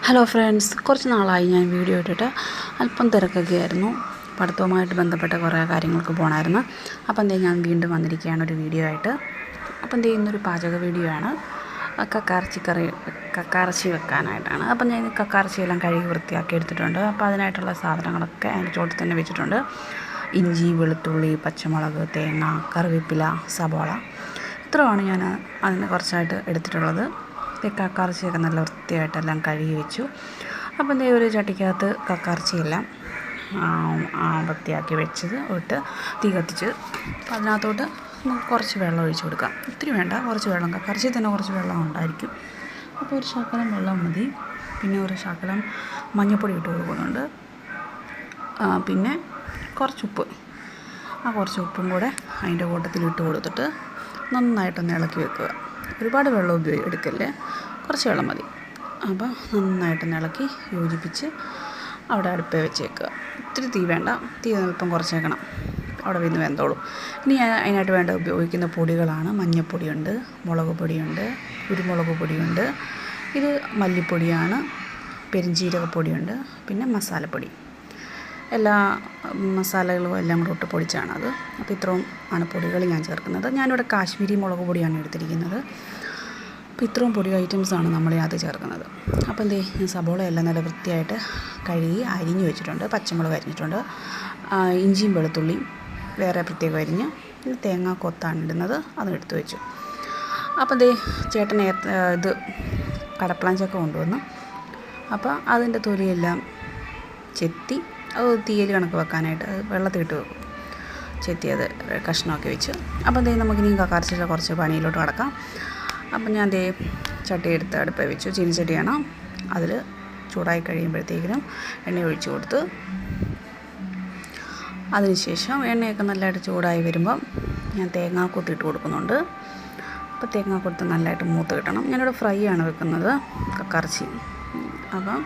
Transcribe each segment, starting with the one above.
Hello friends, കുറച്ച് നാളായി ഞാൻ വീഡിയോ ഇട്ടിട്ട്. അല്പം തിരക്കൊക്കെ ആയിരുന്നു. പഠിത്തവുമായിട്ട് ബന്ധപ്പെട്ട കുറേ കാര്യങ്ങൾക്ക് പോകണമായിരുന്നു. അപ്പം ഞാൻ വീണ്ടും വന്നിരിക്കുകയാണ് ഒരു വീഡിയോ ആയിട്ട്. അപ്പം ഇന്നൊരു പാചക വീഡിയോ ആണ്. കക്കാറച്ചി വെക്കാനായിട്ടാണ്. അപ്പം ഞാൻ കക്കാറച്ചിയെല്ലാം കഴുകി വൃത്തിയാക്കി എടുത്തിട്ടുണ്ട്. അപ്പോൾ അതിനായിട്ടുള്ള സാധനങ്ങളൊക്കെ അതിൻ്റെ ചോട്ടിൽ തന്നെ വെച്ചിട്ടുണ്ട്. ഇഞ്ചി, വെളുത്തുള്ളി, പച്ചമുളക്, തേങ്ങ, കറിവേപ്പില, സബോള, ഇത്രയാണ് ഞാൻ അതിന് കുറച്ചായിട്ട് എടുത്തിട്ടുള്ളത്. കക്കാറച്ചിയൊക്കെ നല്ല വൃത്തിയായിട്ടെല്ലാം കഴുകി വെച്ചു. അപ്പം ഒരു ചട്ടിക്കകത്ത് കക്കാറച്ചിയെല്ലാം വൃത്തിയാക്കി വെച്ചത് ഇട്ട് തീ കത്തിച്ച് അതിനകത്തോട്ട് നമുക്ക് കുറച്ച് വെള്ളം ഒഴിച്ച് കൊടുക്കാം. ഒത്തിരി വേണ്ട, കുറച്ച് വെള്ളം. കക്കാറച്ചിയിൽ തന്നെ കുറച്ച് വെള്ളം ഉണ്ടായിരിക്കും. അപ്പോൾ ഒരു ശകലം വെള്ളം മതി. പിന്നെ ഒരു ശകലം മഞ്ഞൾപ്പൊടി ഇട്ട് കൊടുക്കുന്നുണ്ട്. പിന്നെ കുറച്ച് ഉപ്പ്, കുറച്ച് ഉപ്പും കൂടെ അതിൻ്റെ കൂട്ടത്തിൽ ഇട്ട് കൊടുത്തിട്ട് നന്നായിട്ടൊന്ന് ഇളക്കി വെക്കുക. ഒരുപാട് വെള്ളം എടുക്കല്ലേ, കുറച്ച് വെള്ളം മതി. അപ്പോൾ നന്നായിട്ടൊന്ന് ഇളക്കി യോജിപ്പിച്ച് അവിടെ അടുപ്പേ വെച്ചേക്കുക. ഒത്തിരി തീ വേണ്ട, തീ അല്പം കുറച്ചേക്കണം, അവിടെ നിന്ന് വെന്തോളും. ഇനി അതിനായിട്ട് വേണ്ട ഉപയോഗിക്കുന്ന പൊടികളാണ്: മഞ്ഞൾപ്പൊടിയുണ്ട്, മുളക് പൊടിയുണ്ട്, കുരുമുളക് പൊടിയുണ്ട്, ഇത് മല്ലിപ്പൊടിയാണ്, പെരുംജീരകപ്പൊടിയുണ്ട്, പിന്നെ മസാലപ്പൊടി. എല്ലാ മസാലകളും എല്ലാം കൂടെ ഇട്ട് പൊടിച്ചാണത്. അപ്പോൾ ഇത്രയും ആണ് പൊടികൾ ഞാൻ ചേർക്കുന്നത്. ഞാനിവിടെ കാശ്മീരി മുളക് പൊടിയാണ് എടുത്തിരിക്കുന്നത്. അപ്പോൾ ഇത്രയും പൊടി ഐറ്റംസാണ് നമ്മളതിനകത്ത് ചേർക്കുന്നത്. അപ്പോൾ ഞാൻ സബോളയെല്ലാം നല്ല വൃത്തിയായിട്ട് കഴുകി അരിഞ്ഞ് വെച്ചിട്ടുണ്ട്. പച്ചമുളക് അരിഞ്ഞിട്ടുണ്ട്. ഇഞ്ചിയും വെളുത്തുള്ളിയും വേറെ പ്രത്യേകം അരിഞ്ഞ്, തേങ്ങ കൊത്താണ് ഇടുന്നത്, അതും എടുത്ത് വെച്ചു. അപ്പോൾ ചേട്ടൻ ഇത് കടപ്ലാഞ്ചക്ക കൊണ്ടുവന്നു. അപ്പോൾ അതിൻ്റെ തൊലിയെല്ലാം ചെത്തി അത് തീയൽ കണക്ക് വെക്കാനായിട്ട് അത് വെള്ളത്തിലിട്ട് വെക്കും, ചെത്തിയത് കഷ്ണമൊക്കെ വെച്ച്. അപ്പോൾ നമുക്കിനി കക്കാറച്ചിയുടെ കുറച്ച് പണിയിലോട്ട് കിടക്കാം. അപ്പം ഞാൻ ചട്ടി എടുത്ത് അടുപ്പേ വെച്ചു. ചീനിച്ചട്ടിയാണ്. അതിൽ ചൂടായി കഴിയുമ്പോഴത്തേക്കിനും എണ്ണ ഒഴിച്ച് കൊടുത്ത്, അതിനുശേഷം എണ്ണയൊക്കെ നല്ലതായിട്ട് ചൂടായി വരുമ്പം ഞാൻ തേങ്ങാക്കൊത്ത് ഇട്ട് കൊടുക്കുന്നുണ്ട്. അപ്പോൾ തേങ്ങാക്കൊത്ത് നല്ലതായിട്ട് മൂത്ത് കിട്ടണം. ഞാനിവിടെ ഫ്രൈ ആണ് വെക്കുന്നത്, കക്കാറച്ചി. അപ്പം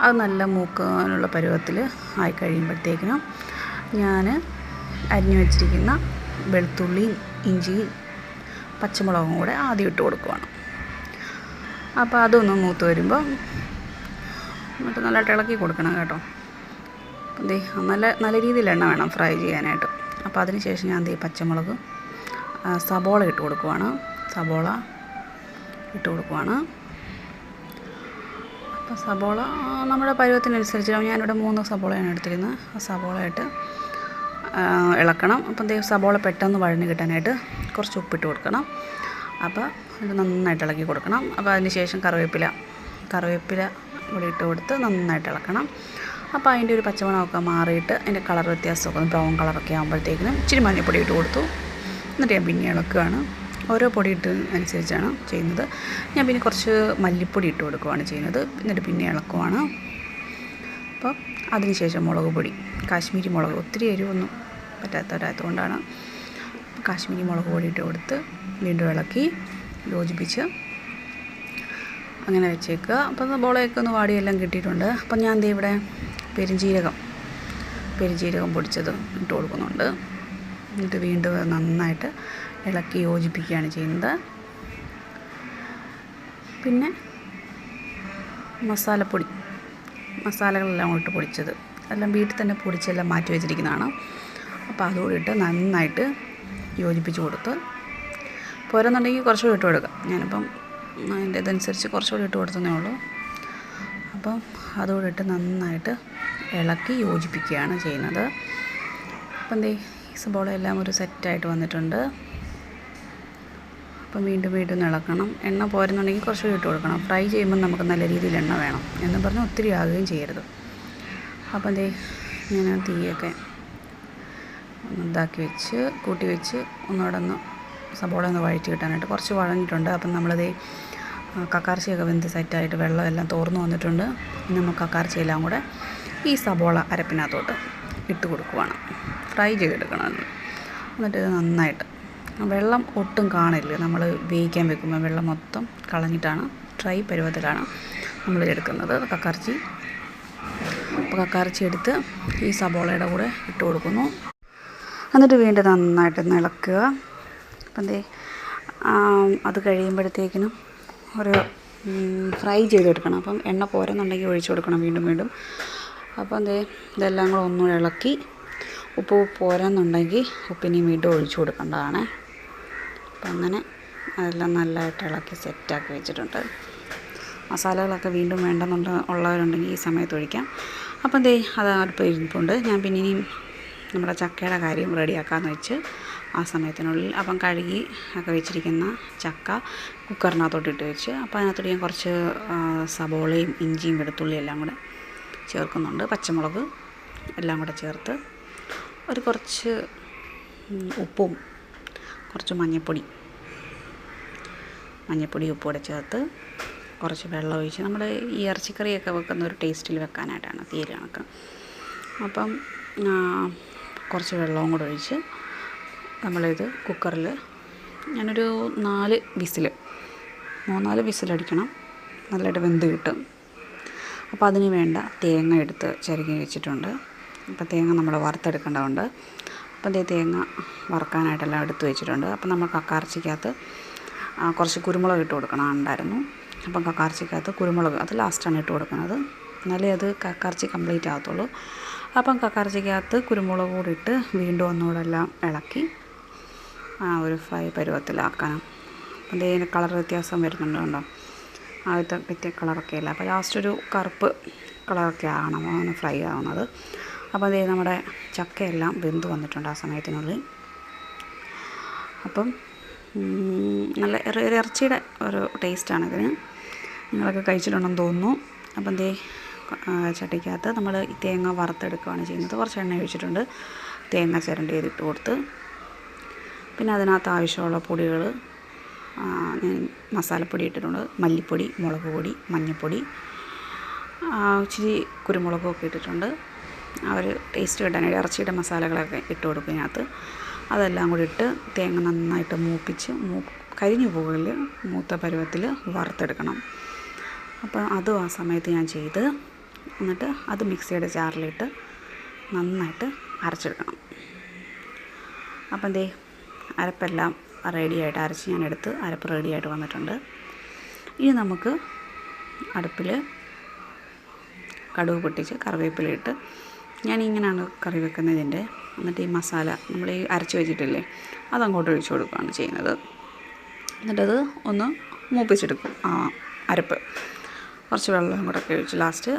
അത് നല്ല മൂക്കാനുള്ള പരുവത്തിൽ ആയി കഴിയുമ്പോഴത്തേക്കിനും ഞാൻ അരിഞ്ഞു വെച്ചിരിക്കുന്ന വെളുത്തുള്ളിയും ഇഞ്ചിയും പച്ചമുളകും കൂടെ ആദ്യം ഇട്ട് കൊടുക്കുവാണ്. അപ്പോൾ അതൊന്ന് മൂത്ത് വരുമ്പോൾ എന്നിട്ട് നല്ലതായിട്ട് ഇളക്കി കൊടുക്കണം കേട്ടോ. നല്ല രീതിയിൽ എണ്ണ വേണം ഫ്രൈ ചെയ്യാനായിട്ട്. അപ്പോൾ അതിന് ശേഷം ഞാൻ പച്ചമുളക്, സബോള ഇട്ട് കൊടുക്കുവാണ്. അപ്പോൾ സബോള നമ്മുടെ പരുവത്തിനനുസരിച്ച് ഞാനിവിടെ 3 സബോളയാണ് എടുത്തിരുന്നത്. ആ സബോളയായിട്ട് ഇളക്കണം. അപ്പം സബോള പെട്ടെന്ന് വഴഞ്ഞ് കിട്ടാനായിട്ട് കുറച്ച് ഉപ്പിട്ട് കൊടുക്കണം. അപ്പോൾ ഇത് നന്നായിട്ട് ഇളക്കി കൊടുക്കണം. അപ്പോൾ അതിന് ശേഷം കറിവേപ്പില കൂടി ഇട്ട് കൊടുത്ത് നന്നായിട്ട് ഇളക്കണം. അപ്പോൾ അതിൻ്റെ ഒരു പച്ചമണമൊക്കെ മാറിയിട്ട് അതിൻ്റെ കളർ വ്യത്യാസമൊക്കെ ബ്രൗൺ കളറൊക്കെ ആകുമ്പോഴത്തേക്കിനും ഇച്ചിരി മഞ്ഞൾപ്പൊടി ഇട്ട് കൊടുത്തു. എന്നിട്ട് ഞാൻ പിന്നെ ഇളക്കുകയാണ്. ഓരോ പൊടി ഇട്ട് അനുസരിച്ചാണ് ചെയ്യുന്നത്. ഞാൻ പിന്നെ കുറച്ച് മല്ലിപ്പൊടി ഇട്ട് കൊടുക്കുകയാണ് ചെയ്യുന്നത്. എന്നിട്ട് പിന്നെ ഇളക്കുവാണ്. അപ്പോൾ അതിനുശേഷം മുളക് പൊടി, കാശ്മീരി മുളക്, ഒത്തിരി എരിവൊന്നും പറ്റാത്തതുകൊണ്ടാണ് കാശ്മീരി മുളക് പൊടി ഇട്ട് കൊടുത്ത് വീണ്ടും ഇളക്കി യോജിപ്പിച്ച് അങ്ങനെ വെച്ചേക്കുക. അപ്പോൾ സബോളയൊക്കെ ഒന്ന് വാടിയെല്ലാം കിട്ടിയിട്ടുണ്ട്. അപ്പം ഞാൻ ഇവിടെ പെരുംജീരകം പൊടിച്ചത് ഇട്ട് കൊടുക്കുന്നുണ്ട്. എന്നിട്ട് വീണ്ടും നന്നായിട്ട് ഇളക്കി യോജിപ്പിക്കുകയാണ് ചെയ്യുന്നത്. പിന്നെ മസാലകളെല്ലാം ഇട്ട് പൊടിച്ചത് എല്ലാം വീട്ടിൽ തന്നെ പൊടിച്ചെല്ലാം മാറ്റി വെച്ചിരിക്കുന്നതാണ്. അപ്പോൾ അതുകൂടി ഇട്ട് നന്നായിട്ട് യോജിപ്പിച്ച് കൊടുത്ത്, പോരെന്നുണ്ടെങ്കിൽ കുറച്ചുകൂടി ഇട്ട് കൊടുക്കാം. ഞാനിപ്പം അതിൻ്റെ ഇതനുസരിച്ച് കുറച്ചുകൂടി ഇട്ട് കൊടുത്തതേ ഉള്ളൂ. അപ്പം അതുകൂടി ഇട്ട് നന്നായിട്ട് ഇളക്കി യോജിപ്പിക്കുകയാണ് ചെയ്യുന്നത്. അപ്പം ഈ സബോള എല്ലാം ഒരു സെറ്റായിട്ട് വന്നിട്ടുണ്ട്. അപ്പം വീണ്ടും ഇളക്കണം. എണ്ണ പോരുന്നുണ്ടെങ്കിൽ കുറച്ചുകൂടി ഇട്ട് കൊടുക്കണം. ഫ്രൈ ചെയ്യുമ്പോൾ നമുക്ക് നല്ല രീതിയിൽ എണ്ണ വേണം എന്ന് പറഞ്ഞാൽ ഒത്തിരി ആകുകയും ചെയ്യരുത്. അപ്പം ഞാൻ തീയൊക്കെ ഇതാക്കി വെച്ച് കൂട്ടി വെച്ച് ഒന്നുകൂടെ സബോള ഒന്ന് വഴറ്റി കിട്ടാനായിട്ട് കുറച്ച് വഴഞ്ഞിട്ടുണ്ട്. അപ്പം കക്കാറച്ചിയൊക്കെ വെന്ത് സെറ്റായിട്ട് വെള്ളം എല്ലാം തോർന്നു വന്നിട്ടുണ്ട്. നമുക്ക് കക്കാറച്ചിയെല്ലാം കൂടെ ഈ സബോള അരപ്പിനകത്തോട്ട് ഇട്ട് കൊടുക്കുവാണ്. ഫ്രൈ ചെയ്തെടുക്കണം. എന്നിട്ട് ഇത് നന്നായിട്ട് വെള്ളം ഒട്ടും കാണില്ല. നമ്മൾ വേവിക്കാൻ വെക്കുമ്പോൾ വെള്ളം മൊത്തം കളഞ്ഞിട്ടാണ് ഡ്രൈ പരുവത്തിലാണ് നമ്മൾ എടുക്കുന്നത് കക്കാറച്ചി. അപ്പോൾ കക്കാറച്ചി എടുത്ത് ഈ സബോളയുടെ കൂടെ ഇട്ട് കൊടുക്കുന്നു. എന്നിട്ട് വീണ്ടും നന്നായിട്ടൊന്ന് ഇളക്കുക. അപ്പം അത് കഴിയുമ്പോഴത്തേക്കിനും ഒരു ഫ്രൈ ചെയ്തെടുക്കണം. അപ്പം എണ്ണ പോരെന്നുണ്ടെങ്കിൽ ഒഴിച്ചു കൊടുക്കണം വീണ്ടും വീണ്ടും. അപ്പം ഇതെല്ലാം കൂടെ ഒന്നും ഇളക്കി ഉപ്പ് പോരെന്നുണ്ടെങ്കിൽ ഉപ്പിനി വീണ്ടും ഒഴിച്ചു കൊടുക്കേണ്ടതാണ്. അപ്പം അങ്ങനെ അതെല്ലാം നല്ലതായിട്ട് ഇളക്കി സെറ്റാക്കി വെച്ചിട്ടുണ്ട്. മസാലകളൊക്കെ വീണ്ടും ഉള്ളവരുണ്ടെങ്കിൽ ഈ സമയത്ത് ഒഴിക്കാം. അപ്പം അത് അടുപ്പ് ഇരിപ്പുണ്ട്. ഞാൻ പിന്നെ ഇനിയും നമ്മുടെ ചക്കയുടെ കാര്യം റെഡിയാക്കാമെന്ന് വെച്ച് ആ സമയത്തിനുള്ളിൽ അപ്പം കഴുകി ഒക്കെ വെച്ചിരിക്കുന്ന ചക്ക കുക്കറിനകത്തോട്ട് ഇട്ട് വെച്ച് അപ്പോൾ അതിനകത്തോട്ട് ഞാൻ കുറച്ച് സബോളയും ഇഞ്ചിയും വെളുത്തുള്ളിയും എല്ലാം കൂടെ ചേർക്കുന്നുണ്ട്. പച്ചമുളക് എല്ലാം കൂടെ ചേർത്ത് കുറച്ച് ഉപ്പും കുറച്ച് മഞ്ഞൾപ്പൊടി ഉപ്പും കൂടെ ചേർത്ത് കുറച്ച് വെള്ളം ഒഴിച്ച് നമ്മൾ ഈ ഇറച്ചിക്കറിയൊക്കെ വെക്കുന്ന ഒരു ടേസ്റ്റിൽ വെക്കാനായിട്ടാണ് തീരെ കണക്ക്. അപ്പം കുറച്ച് വെള്ളവും കൂടെ ഒഴിച്ച് നമ്മളിത് കുക്കറിൽ ഞാനൊരു 4 വിസിലടിക്കണം, നല്ലതായിട്ട് വെന്ത് കിട്ടും. അപ്പോൾ അതിന് വേണ്ട തേങ്ങ എടുത്ത് ചിരകി വെച്ചിട്ടുണ്ട്. അപ്പോൾ തേങ്ങ നമ്മൾ വറുത്തെടുക്കേണ്ടതുണ്ട്. അപ്പം തേങ്ങ വറുക്കാനായിട്ടെല്ലാം എടുത്ത് വെച്ചിട്ടുണ്ട്. അപ്പം നമ്മൾ കക്കയിറച്ചിക്കകത്ത് കുറച്ച് കുരുമുളക് ഇട്ട് കൊടുക്കണമുണ്ടായിരുന്നു. അപ്പം കക്കയിറച്ചിക്കകത്ത് കുരുമുളക് അത് ലാസ്റ്റാണ് ഇട്ട് കൊടുക്കുന്നത്, എന്നാലേ അത് കക്കയിറച്ചി കംപ്ലീറ്റ് ആകത്തുള്ളൂ. അപ്പം കക്കയിറച്ചിക്കകത്ത് കുരുമുളക് കൂടി ഇട്ട് വീണ്ടും ഒന്നുകൂടെ എല്ലാം ഇളക്കി ഒരു ഫ്രൈ പരുവത്തിലാക്കണം. അപ്പം ഇതിന് കളർ വ്യത്യാസം വരുന്നുണ്ട് കണ്ടോ, ആദ്യത്തെ വ്യത്യ കളറൊക്കെ ഇല്ല. അപ്പോൾ ലാസ്റ്റ് ഒരു കറുപ്പ് കളറൊക്കെ ആകണം അങ്ങനെ ഫ്രൈ ആവുന്നത്. അപ്പോൾ നമ്മുടെ ചക്കയെല്ലാം വെന്ത് വന്നിട്ടുണ്ട് ആ സമയത്തിനുള്ളിൽ. അപ്പം നല്ല ഇറച്ചിയുടെ ഒരു ടേസ്റ്റാണ് ഇതിന്. നിങ്ങളൊക്കെ കഴിച്ചിട്ടുണ്ടെന്ന് തോന്നുന്നു. അപ്പം ചട്ടിക്കകത്ത് നമ്മൾ ഈ തേങ്ങ വറുത്തെടുക്കുകയാണ് ചെയ്യുന്നത്. കുറച്ച് എണ്ണ ഒഴിച്ചിട്ടുണ്ട്. തേങ്ങ ചിരണ്ടി ചെയ്തിട്ട് കൊടുത്ത് പിന്നെ അതിനകത്ത് ആവശ്യമുള്ള പൊടികൾ ഞാൻ മസാലപ്പൊടി ഇട്ടിട്ടുണ്ട്. മല്ലിപ്പൊടി, മുളക് പൊടി, മഞ്ഞൾപ്പൊടി, ഇച്ചിരി കുരുമുളകൊക്കെ ഇട്ടിട്ടുണ്ട്. ടേസ്റ്റ് കിട്ടാനായിട്ട് ഇറച്ചിയുടെ മസാലകളൊക്കെ ഇട്ട് കൊടുക്കും ഇതിനകത്ത്. അതെല്ലാം കൂടി ഇട്ട് തേങ്ങ നന്നായിട്ട് മൂപ്പിച്ച് കരിഞ്ഞു പോകില്ല, മൂത്ത പരുവത്തിൽ വറുത്തെടുക്കണം. അപ്പോൾ അതും ആ സമയത്ത് ഞാൻ ചെയ്ത് എന്നിട്ട് അത് മിക്സിയുടെ ജാറിലിട്ട് നന്നായിട്ട് അരച്ചെടുക്കണം. അപ്പം അരപ്പെല്ലാം റെഡിയായിട്ട് അരച്ച് ഞാൻ എടുത്ത് അരപ്പ് റെഡിയായിട്ട് വന്നിട്ടുണ്ട്. ഇനി നമുക്ക് അടുപ്പിൽ കടുക് പൊട്ടിച്ച് കറിവേപ്പില ഇട്ട് ഞാൻ ഇങ്ങനെയാണ് കറി വെക്കുന്നതിൻ്റെ. എന്നിട്ട് ഈ മസാല നമ്മൾ ഈ അരച്ച് വെച്ചിട്ടില്ലേ അതങ്ങോട്ട് ഒഴിച്ചു കൊടുക്കുകയാണ് ചെയ്യുന്നത്. എന്നിട്ടത് ഒന്ന് മൂപ്പിച്ചെടുക്കും അരപ്പ്. കുറച്ച് വെള്ളം കൂടെ ഒക്കെ ഒഴിച്ച് ലാസ്റ്റ്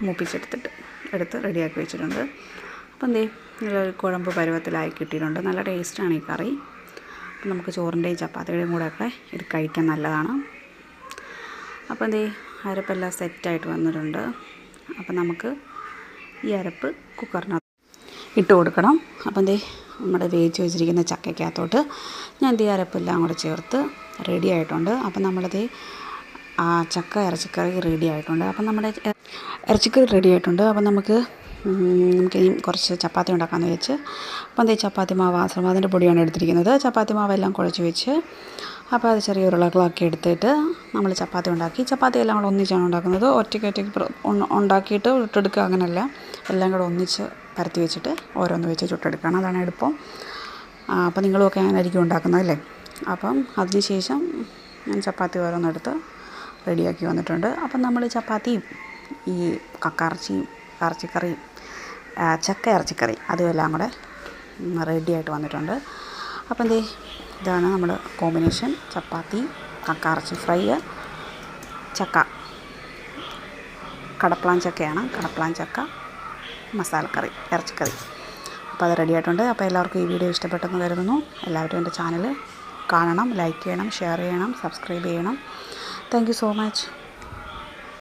മൂപ്പിച്ചെടുത്ത് റെഡിയാക്കി വെച്ചിട്ടുണ്ട്. അപ്പം നല്ലൊരു കുഴമ്പ് പരുവത്തിലായി കിട്ടിയിട്ടുണ്ട്. നല്ല ടേസ്റ്റാണ് ഈ കറി. അപ്പം നമുക്ക് ചോറിൻ്റെയും ചപ്പാത്തിയുടെയും കൂടെയൊക്കെ ഇത് കഴിക്കാൻ നല്ലതാണ്. അപ്പം അരപ്പെല്ലാം സെറ്റായിട്ട് വന്നിട്ടുണ്ട്. അപ്പം നമുക്ക് ഈ അരപ്പ് കുക്കറിനകത്ത് ഇട്ട് കൊടുക്കണം. അപ്പം നമ്മുടെ വേവിച്ച് വെച്ചിരിക്കുന്ന ചക്കയ്ക്കകത്തോട്ട് ഞാൻ അരപ്പെല്ലാം കൂടെ ചേർത്ത് റെഡി ആയിട്ടുണ്ട്. അപ്പം നമ്മളത് ചക്ക ഇറച്ചിക്കറി റെഡി ആയിട്ടുണ്ട്. അപ്പം നമ്മുടെ ഇറച്ചിക്കറി റെഡി ആയിട്ടുണ്ട്. അപ്പം നമുക്കിനി കുറച്ച് ചപ്പാത്തി ഉണ്ടാക്കാമെന്ന് വെച്ച് അപ്പം ചപ്പാത്തി മാവ് ആശ്രമത്തിൻ്റെ പൊടിയാണ് എടുത്തിരിക്കുന്നത്. ചപ്പാത്തി മാവെല്ലാം കുഴച്ച് വെച്ച് അപ്പോൾ അത് ചെറിയ ഉരുളകളാക്കി എടുത്തിട്ട് നമ്മൾ ചപ്പാത്തി ഉണ്ടാക്കി. ചപ്പാത്തി എല്ലാം കൂടെ ഒന്നിച്ചാണ് ഉണ്ടാക്കുന്നത്. ഒറ്റയ്ക്ക് ഉണ്ടാക്കിയിട്ട് ചുട്ടെടുക്കുക അങ്ങനെയല്ല, എല്ലാം കൂടെ ഒന്നിച്ച് പരത്തി വെച്ചിട്ട് ഓരോന്ന് വെച്ച് ചുട്ടെടുക്കണം. അതാണ് എളുപ്പം. അപ്പോൾ നിങ്ങളുമൊക്കെ അങ്ങനെയായിരിക്കും ഉണ്ടാക്കുന്നതല്ലേ. അപ്പം അതിന് ശേഷം ഞാൻ ചപ്പാത്തി ഓരോന്നെടുത്ത് റെഡിയാക്കി വന്നിട്ടുണ്ട്. അപ്പം നമ്മൾ ചപ്പാത്തിയും ഈ കക്കയിറച്ചിയും ഇറച്ചിക്കറിയും ചക്ക ഇറച്ചിക്കറി അതുമെല്ലാം കൂടെ റെഡിയായിട്ട് വന്നിട്ടുണ്ട്. അപ്പം ഇതാണ് നമ്മുടെ കോമ്പിനേഷൻ. ചപ്പാത്തി, കക്കയിറച്ചി ഫ്രൈ, ചക്ക കടപ്ലാൻ ചക്കയാണ്, കടപ്ലാൻ ചക്ക മസാലക്കറി ഇറച്ചിക്കറി. അപ്പോൾ അത് റെഡിയായിട്ടുണ്ട്. അപ്പോൾ എല്ലാവർക്കും ഈ വീഡിയോ ഇഷ്ടപ്പെട്ടെന്ന് കരുതുന്നു. എല്ലാവരും എൻ്റെ ചാനൽ കാണണം, ലൈക്ക് ചെയ്യണം, ഷെയർ ചെയ്യണം, സബ്സ്ക്രൈബ് ചെയ്യണം. Thank you so much.